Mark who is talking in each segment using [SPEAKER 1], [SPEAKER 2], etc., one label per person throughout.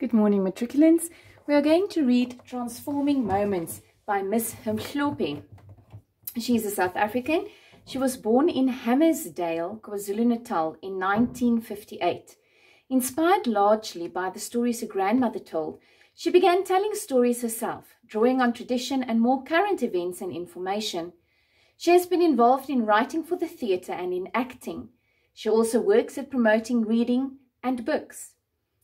[SPEAKER 1] Good morning, matriculants. We are going to read Transforming Moments by Miss M Joubert. She is a South African. She was born in Hammersdale, KwaZulu-Natal in 1958. Inspired largely by the stories her grandmother told, she began telling stories herself, drawing on tradition and more current events and information. She has been involved in writing for the theatre and in acting. She also works at promoting reading and books.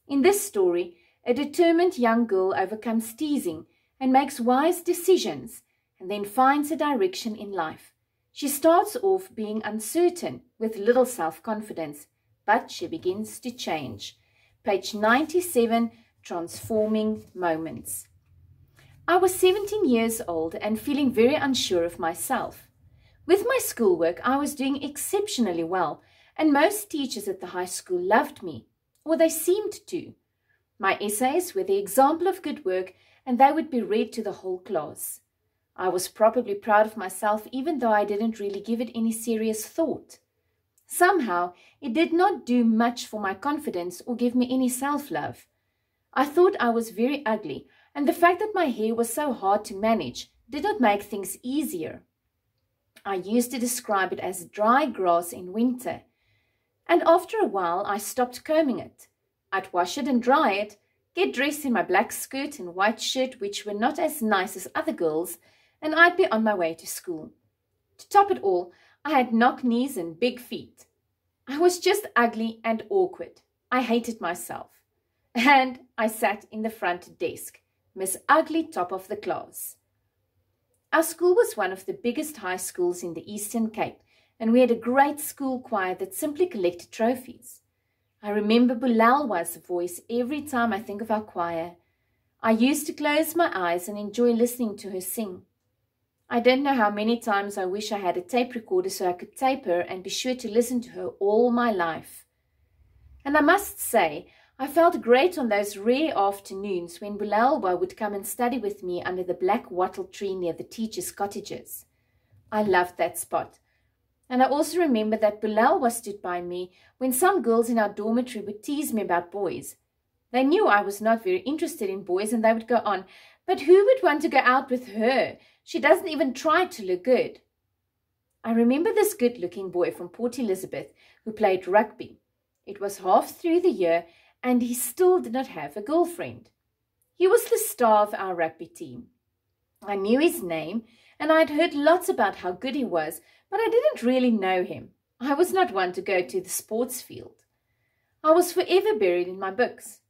[SPEAKER 1] In this story, a determined young girl overcomes teasing and makes wise decisions and then finds a direction in life. She starts off being uncertain with little self-confidence, but she begins to change. Page 97, Transforming Moments. I was 17 years old and feeling very unsure of myself. With my schoolwork, I was doing exceptionally well, and most teachers at the high school loved me, or they seemed to. My essays were the example of good work, and they would be read to the whole class. I was probably proud of myself, even though I didn't really give it any serious thought. Somehow, it did not do much for my confidence or give me any self-love. I thought I was very ugly, and the fact that my hair was so hard to manage did not make things easier. I used to describe it as dry grass in winter, and after a while I stopped combing it. I'd wash it and dry it, get dressed in my black skirt and white shirt, which were not as nice as other girls', and I'd be on my way to school. To top it all, I had knock knees and big feet. I was just ugly and awkward. I hated myself. And I sat in the front desk, Miss Ugly Top of the class. Our school was one of the biggest high schools in the Eastern Cape, and we had a great school choir that simply collected trophies. I remember Bulalwa's voice every time I think of our choir. I used to close my eyes and enjoy listening to her sing. I don't know how many times I wish I had a tape recorder so I could tape her and be sure to listen to her all my life. And I must say, I felt great on those rare afternoons when Bulalwa would come and study with me under the black wattle tree near the teachers' cottages. I loved that spot. And I also remember that Bulalwa stood by me when some girls in our dormitory would tease me about boys. They knew I was not very interested in boys, and they would go on, "But who would want to go out with her? She doesn't even try to look good." I remember this good-looking boy from Port Elizabeth who played rugby. It was half through the year, and he still did not have a girlfriend. He was the star of our rugby team. I knew his name, and I had heard lots about how good he was, but I didn't really know him. I was not one to go to the sports field. I was forever buried in my books.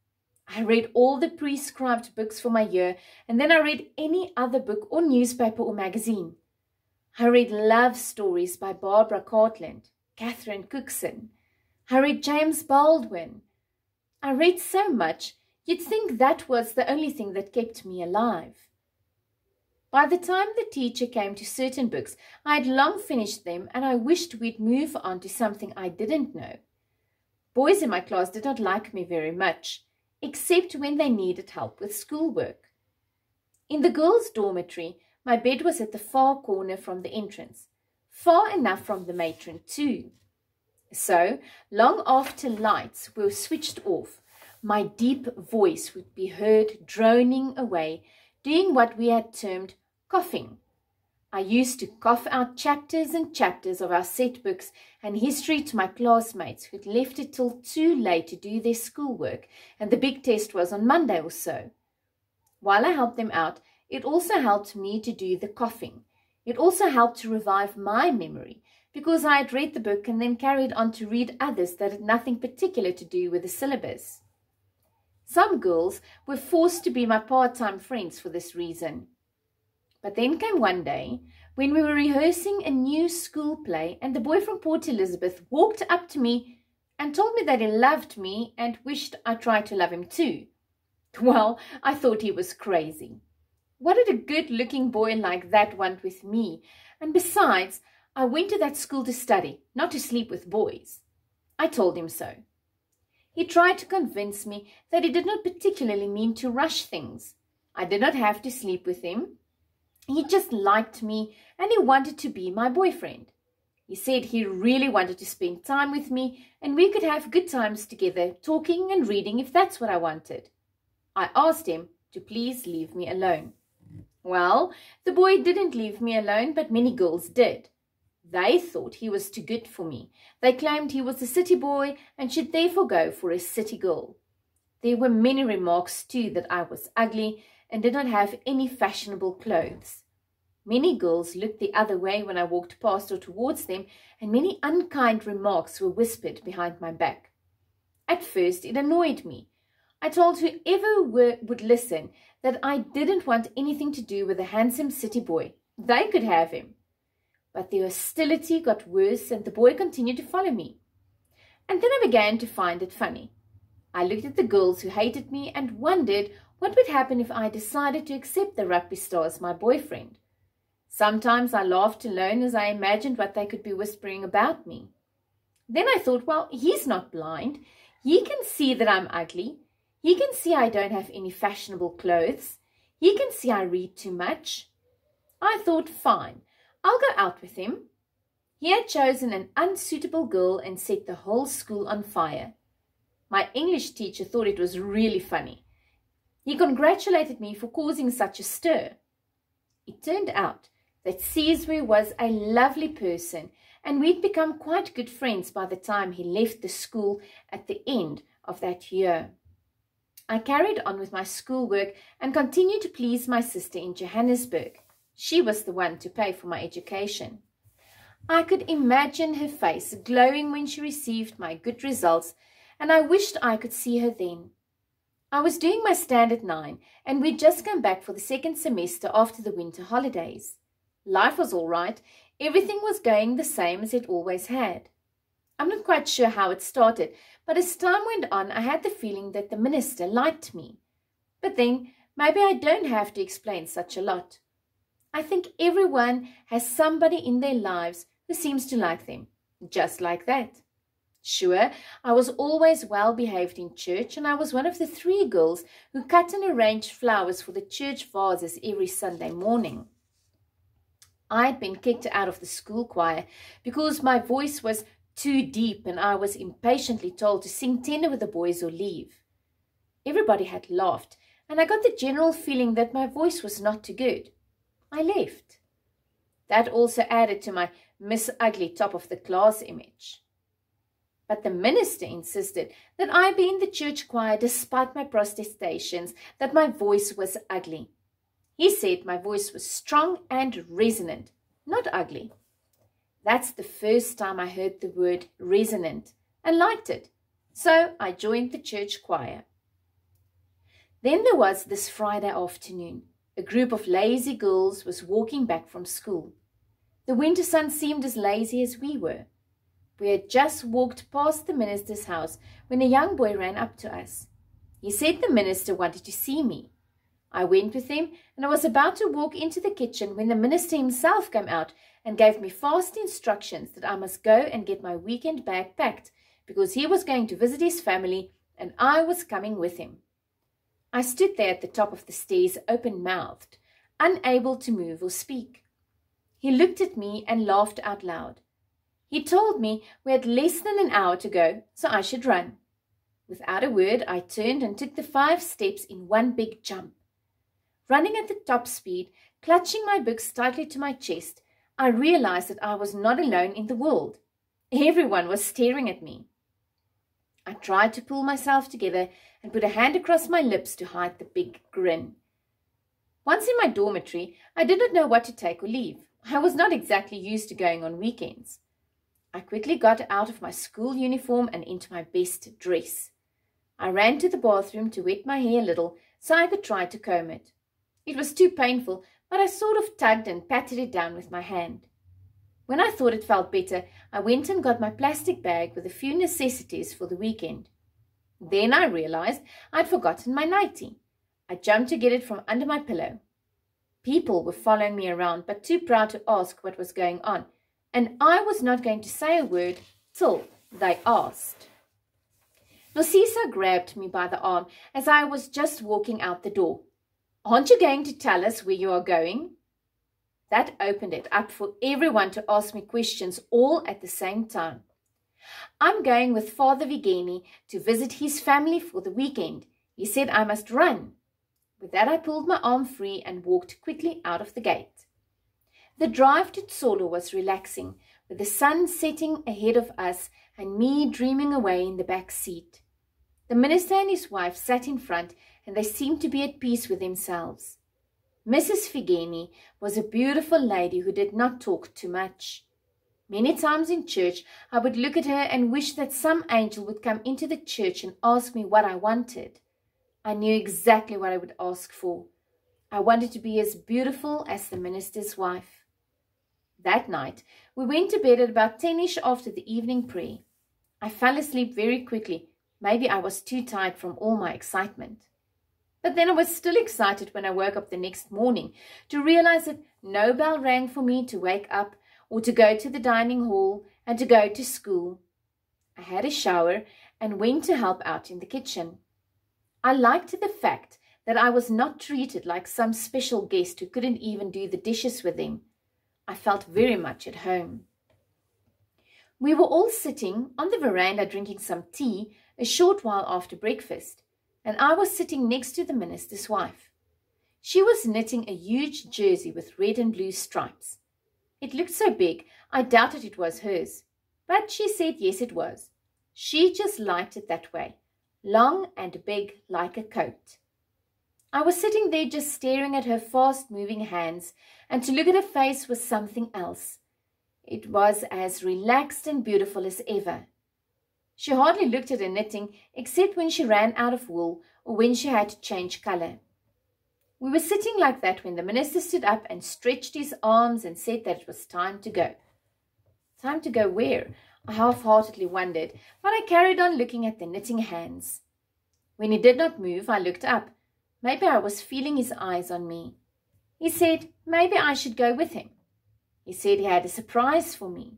[SPEAKER 1] I read all the prescribed books for my year, and then I read any other book or newspaper or magazine. I read love stories by Barbara Cartland, Catherine Cookson. I read James Baldwin. I read so much, you'd think that was the only thing that kept me alive. By the time the teacher came to certain books, I had long finished them, and I wished we'd move on to something I didn't know. Boys in my class did not like me very much, except when they needed help with schoolwork. In the girls' dormitory, my bed was at the far corner from the entrance, far enough from the matron too. So, long after lights were switched off, my deep voice would be heard droning away, doing what we had termed coughing. I used to cough out chapters and chapters of our set books and history to my classmates who'd left it till too late to do their schoolwork, and the big test was on Monday or so. While I helped them out, it also helped me to do the coughing. It also helped to revive my memory, because I had read the book and then carried on to read others that had nothing particular to do with the syllabus. Some girls were forced to be my part-time friends for this reason. But then came one day when we were rehearsing a new school play, and the boy from Port Elizabeth walked up to me and told me that he loved me and wished I tried to love him too. Well, I thought he was crazy. What did a good-looking boy like that want with me? And besides, I went to that school to study, not to sleep with boys. I told him so. He tried to convince me that he did not particularly mean to rush things. I did not have to sleep with him. He just liked me, and he wanted to be my boyfriend. He said he really wanted to spend time with me, and we could have good times together, talking and reading if that's what I wanted. I asked him to please leave me alone. Well, the boy didn't leave me alone, but many girls did. They thought he was too good for me. They claimed he was a city boy and should therefore go for a city girl. There were many remarks too that I was ugly and did not have any fashionable clothes. Many girls looked the other way when I walked past or towards them, and many unkind remarks were whispered behind my back. At first it annoyed me. I told whoever would listen that I didn't want anything to do with a handsome city boy. They could have him. But the hostility got worse and the boy continued to follow me. And then I began to find it funny. I looked at the girls who hated me and wondered what would happen if I decided to accept the rugby star as my boyfriend. Sometimes I laughed alone as I imagined what they could be whispering about me. Then I thought, well, he's not blind. He can see that I'm ugly. He can see I don't have any fashionable clothes. He can see I read too much. I thought, fine, I'll go out with him. He had chosen an unsuitable girl and set the whole school on fire. My English teacher thought it was really funny. He congratulated me for causing such a stir. It turned out that Caesar was a lovely person, and we'd become quite good friends by the time he left the school at the end of that year. I carried on with my schoolwork and continued to please my sister in Johannesburg. She was the one to pay for my education. I could imagine her face glowing when she received my good results, and I wished I could see her then. I was doing my Standard 9, and we'd just come back for the second semester after the winter holidays. Life was all right. Everything was going the same as it always had. I'm not quite sure how it started, but as time went on, I had the feeling that the minister liked me. But then, maybe I don't have to explain such a lot. I think everyone has somebody in their lives who seems to like them, just like that. Sure, I was always well behaved in church, and I was one of the 3 girls who cut and arranged flowers for the church vases every Sunday morning. I'd been kicked out of the school choir because my voice was too deep and I was impatiently told to sing tenor with the boys or leave. Everybody had laughed, and I got the general feeling that my voice was not too good. I left. That also added to my Miss Ugly top of the class image. But the minister insisted that I be in the church choir despite my protestations that my voice was ugly. He said my voice was strong and resonant, not ugly. That's the first time I heard the word resonant and liked it, so I joined the church choir. Then there was this Friday afternoon. A group of lazy girls was walking back from school. The winter sun seemed as lazy as we were. We had just walked past the minister's house when a young boy ran up to us. He said the minister wanted to see me. I went with him, and I was about to walk into the kitchen when the minister himself came out and gave me fast instructions that I must go and get my weekend bag packed because he was going to visit his family and I was coming with him. I stood there at the top of the stairs open-mouthed, unable to move or speak. He looked at me and laughed out loud. He told me we had less than an hour to go, so I should run. Without a word, I turned and took the 5 steps in one big jump. Running at the top speed, clutching my books tightly to my chest, I realized that I was not alone in the world. Everyone was staring at me. I tried to pull myself together and put a hand across my lips to hide the big grin. Once in my dormitory, I did not know what to take or leave. I was not exactly used to going on weekends. I quickly got out of my school uniform and into my best dress. I ran to the bathroom to wet my hair a little so I could try to comb it. It was too painful, but I sort of tugged and patted it down with my hand. When I thought it felt better, I went and got my plastic bag with a few necessities for the weekend. Then I realized I'd forgotten my nightie. I jumped to get it from under my pillow. People were following me around, but too proud to ask what was going on, and I was not going to say a word till they asked. Narcissa grabbed me by the arm as I was just walking out the door. "Aren't you going to tell us where you are going?" That opened it up for everyone to ask me questions all at the same time. "I'm going with Father Vigeni to visit his family for the weekend. He said I must run. With that, I pulled my arm free and walked quickly out of the gate. The drive to Oosterlig was relaxing, with the sun setting ahead of us and me dreaming away in the back seat. The minister and his wife sat in front, and they seemed to be at peace with themselves. Mrs. Figeni was a beautiful lady who did not talk too much. Many times in church, I would look at her and wish that some angel would come into the church and ask me what I wanted. I knew exactly what I would ask for. I wanted to be as beautiful as the minister's wife. That night, we went to bed at about 10ish after the evening prayer. I fell asleep very quickly. Maybe I was too tired from all my excitement. But then I was still excited when I woke up the next morning to realize that no bell rang for me to wake up or to go to the dining hall and to go to school. I had a shower and went to help out in the kitchen. I liked the fact that I was not treated like some special guest who couldn't even do the dishes with them. I felt very much at home. We were all sitting on the veranda drinking some tea a short while after breakfast, and I was sitting next to the minister's wife. She was knitting a huge jersey with red and blue stripes. It looked so big, I doubted it was hers, but she said yes, it was. She just liked it that way, long and big like a coat. I was sitting there just staring at her fast-moving hands, and to look at her face was something else. It was as relaxed and beautiful as ever. She hardly looked at her knitting except when she ran out of wool or when she had to change colour. We were sitting like that when the minister stood up and stretched his arms and said that it was time to go. Time to go where? I half-heartedly wondered, but I carried on looking at the knitting hands. When he did not move, I looked up. Maybe I was feeling his eyes on me. He said maybe I should go with him. He said he had a surprise for me.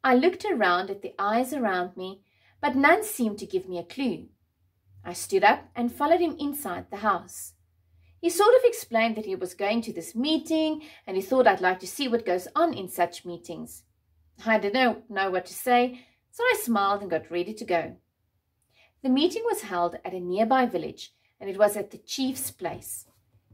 [SPEAKER 1] I looked around at the eyes around me, but none seemed to give me a clue. I stood up and followed him inside the house. He sort of explained that he was going to this meeting and he thought I'd like to see what goes on in such meetings. I didn't know what to say, so I smiled and got ready to go. The meeting was held at a nearby village, and it was at the chief's place.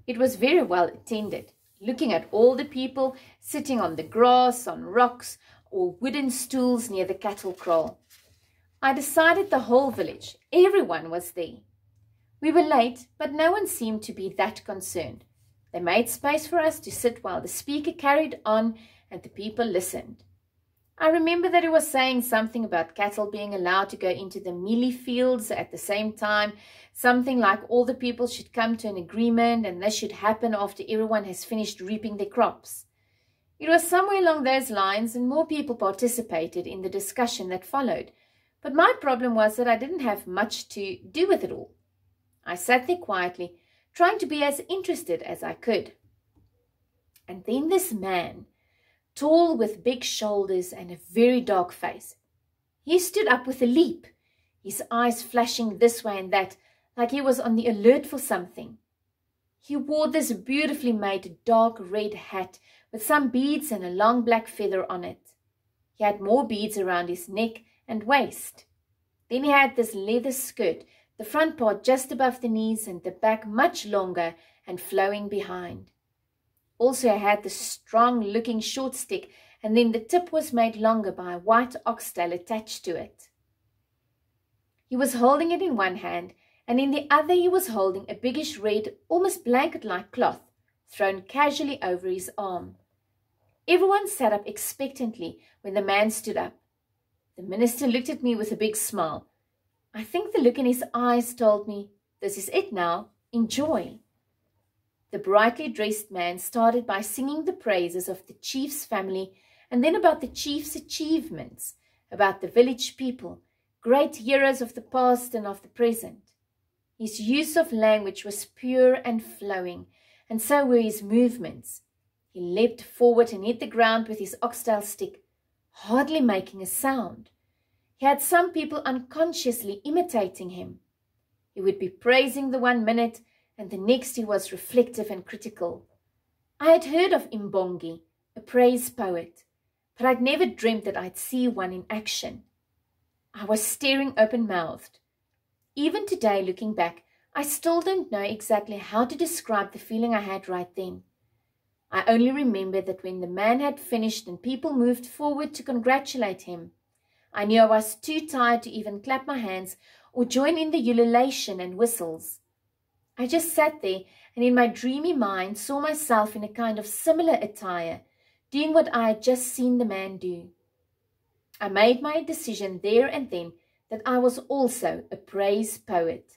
[SPEAKER 1] It was very well attended, looking at all the people sitting on the grass, on rocks, or wooden stools near the cattle kraal. I decided the whole village, everyone was there. We were late, but no one seemed to be that concerned. They made space for us to sit while the speaker carried on and the people listened. I remember that he was saying something about cattle being allowed to go into the mealie fields at the same time, something like all the people should come to an agreement and this should happen after everyone has finished reaping their crops. It was somewhere along those lines, and more people participated in the discussion that followed. But my problem was that I didn't have much to do with it all. I sat there quietly, trying to be as interested as I could. And then this man, tall with big shoulders and a very dark face, he stood up with a leap, his eyes flashing this way and that, like he was on the alert for something. He wore this beautifully made dark red hat with some beads and a long black feather on it. He had more beads around his neck and waist. Then he had this leather skirt, the front part just above the knees and the back much longer and flowing behind. Also he had this strong-looking short stick, and then the tip was made longer by a white oxtail attached to it. He was holding it in one hand, and in the other he was holding a biggish red, almost blanket-like cloth, thrown casually over his arm. Everyone sat up expectantly when the man stood up. The minister looked at me with a big smile. I think the look in his eyes told me, this is it now, enjoy. The brightly dressed man started by singing the praises of the chief's family and then about the chief's achievements, about the village people, great heroes of the past and of the present. His use of language was pure and flowing, and so were his movements. He leapt forward and hit the ground with his oxtail stick, hardly making a sound. He had some people unconsciously imitating him. He would be praising the one minute, and the next he was reflective and critical. I had heard of Mbongi, a praise poet, but I'd never dreamt that I'd see one in action. I was staring open-mouthed. Even today, looking back, I still don't know exactly how to describe the feeling I had right then. I only remember that when the man had finished and people moved forward to congratulate him, I knew I was too tired to even clap my hands or join in the ululation and whistles. I just sat there and in my dreamy mind saw myself in a kind of similar attire, doing what I had just seen the man do. I made my decision there and then that I was also a praise poet.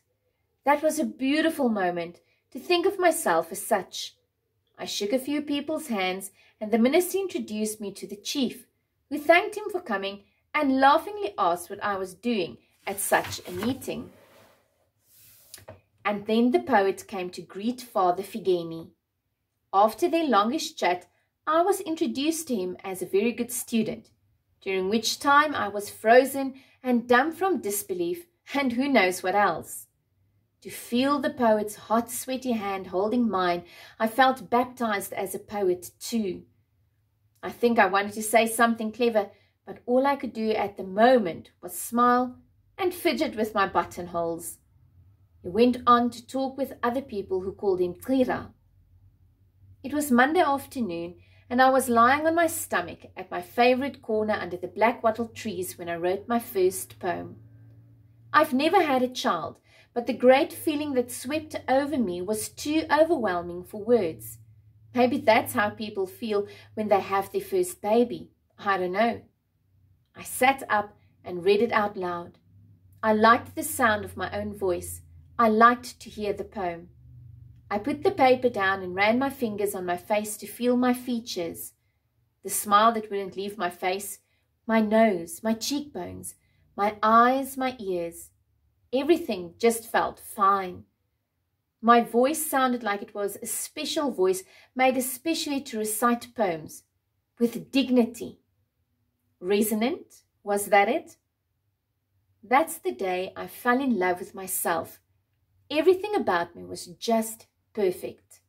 [SPEAKER 1] That was a beautiful moment to think of myself as such. I shook a few people's hands and the minister introduced me to the chief, who thanked him for coming and laughingly asked what I was doing at such a meeting. And then the poet came to greet Father Figeni. After their longish chat, I was introduced to him as a very good student, during which time I was frozen and dumb from disbelief and who knows what else. To feel the poet's hot, sweaty hand holding mine, I felt baptized as a poet too. I think I wanted to say something clever, but all I could do at the moment was smile and fidget with my buttonholes. He went on to talk with other people who called him Trira. It was Monday afternoon, and I was lying on my stomach at my favorite corner under the black wattle trees when I wrote my first poem. I've never had a child, but the great feeling that swept over me was too overwhelming for words. Maybe that's how people feel when they have their first baby. I don't know. I sat up and read it out loud. I liked the sound of my own voice. I liked to hear the poem. I put the paper down and ran my fingers on my face to feel my features. The smile that wouldn't leave my face, my nose, my cheekbones, my eyes, my ears. Everything just felt fine. My voice sounded like it was a special voice made especially to recite poems, with dignity. Resonant, was that it? That's the day I fell in love with myself. Everything about me was just perfect.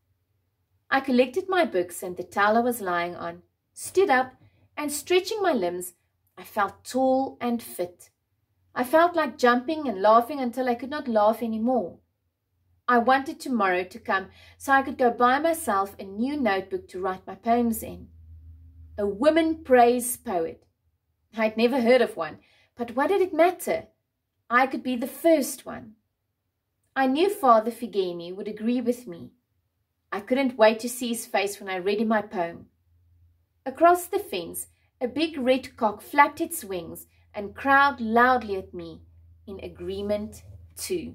[SPEAKER 1] I collected my books and the towel I was lying on, stood up, and stretching my limbs, I felt tall and fit. I felt like jumping and laughing until I could not laugh anymore. I wanted tomorrow to come so I could go buy myself a new notebook to write my poems in. A woman praise poet. I'd never heard of one, but what did it matter? I could be the first one. I knew Father Figeni would agree with me. I couldn't wait to see his face when I read him my poem. Across the fence, a big red cock flapped its wings and crowed loudly at me, in agreement too.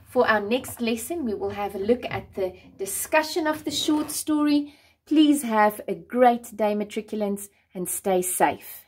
[SPEAKER 1] For our next lesson, we will have a look at the discussion of the short story. Please have a great day, matriculants, and stay safe.